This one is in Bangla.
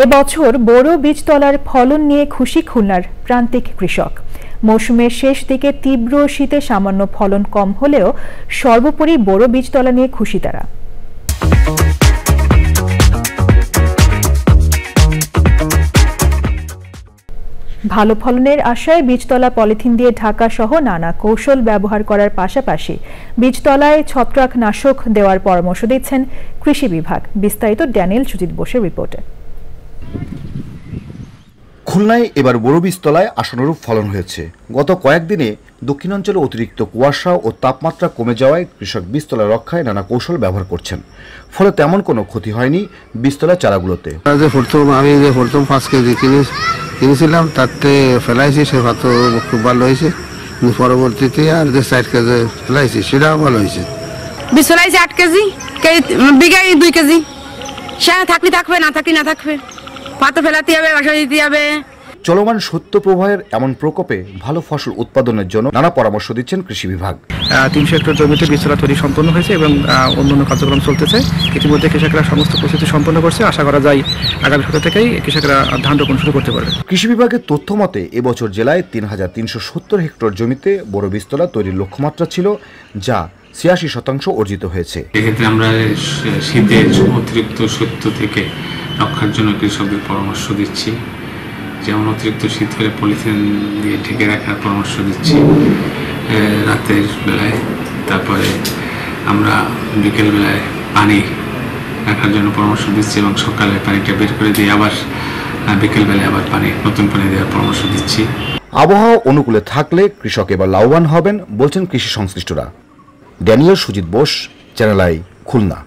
এবছর বোরো বীজতলার ফলন নিয়ে খুশি খুলনার প্রান্তিক কৃষক। মৌসুমের শেষ দিকে তীব্র শীতে সামান্য ফলন কম হলেও সর্বোপরি বোরো বীজতলা নিয়ে খুশি তারা। ভালো ফলনের আশায় বীজতলা পলিথিন দিয়ে ঢাকা সহ নানা কৌশল ব্যবহার করার পাশাপাশি বীজতলায় ছত্রাকনাশক দেওয়ার পরামর্শ দিচ্ছেন কৃষি বিভাগ। বিস্তারিত ড্যানিয়েল সুজিত বোসের রিপোর্টে। খুলনায় এবার বোরো বীজতলায় আশানুরূপ ফলন হয়েছে। গত কয়েকদিনে দক্ষিণাঞ্চলে অতিরিক্ত কুয়াশা ও তাপমাত্রা কমে যাওয়ায় কৃষক বীজতলা রক্ষায় নানা কৌশল ব্যবহার করছেন। ফলে তেমন কোনো ক্ষতি হয়নি বীজতলার চারাগুলোতে। আমি 5 কেজি কিনেছিলাম, তাতে ফেলাইছি, সে ভাত খুব ভালো হয়েছে। পরবর্তীতে আর যে 4 কেজি ফেলাইছি সেটাও ভালো হয়েছে। বীজ ফেলাইছি 8 কেজি, বিঘায় 2 কেজি। সে থাকলে থাকবে, না থাকলে না থাকবে। পাতা ফেলাতে হবে, বাসা দিতে হবে। চলমান শৈত্যপ্রবাহের এমন প্রকোপে ভালো ফসল উৎপাদনের জন্য নানা পরামর্শ দিচ্ছেন কৃষি বিভাগ। 300 হেক্টর জমিতে বীজতলা তৈরি সম্পন্ন হয়েছে এবং অন্যান্য কার্যক্রম চলতেছে। ইতিমধ্যে কৃষকরা সমস্ত প্রস্তুতি সম্পন্ন করছে। আশা করা যায় আগামী সপ্তাহ থেকেই কৃষকরা ধান রোপণ শুরু করতে পারবে। কৃষি বিভাগের তথ্য মতে এবছর জেলায় 3370 হেক্টর জমিতে বোরো বীজতলা তৈরির লক্ষ্যমাত্রা ছিল, যা 86% অর্জিত হয়েছে। এক্ষেত্রে আমরা শীতের অতিরিক্ত শৈত্য থেকে রক্ষার জন্য কৃষকদের পরামর্শ দিচ্ছি। যেমন অতিরিক্ত শীত হলে পলিথিন দিয়ে ঢেকে রাখার পরামর্শ দিচ্ছি রাতের বেলায়। তারপরে আমরা বিকেল বেলায় পানি রাখার জন্য পরামর্শ দিচ্ছি এবং সকালে পানিটা বের করে দিয়ে আবার বিকেল বেলায় আবার নতুন পানি দেওয়ার পরামর্শ দিচ্ছি। আবহাওয়া অনুকূলে থাকলে কৃষক এবার লাভবান হবেন বলছেন কৃষি সংশ্লিষ্টরা। Daniel Sujit Bose, channel I, Khulna.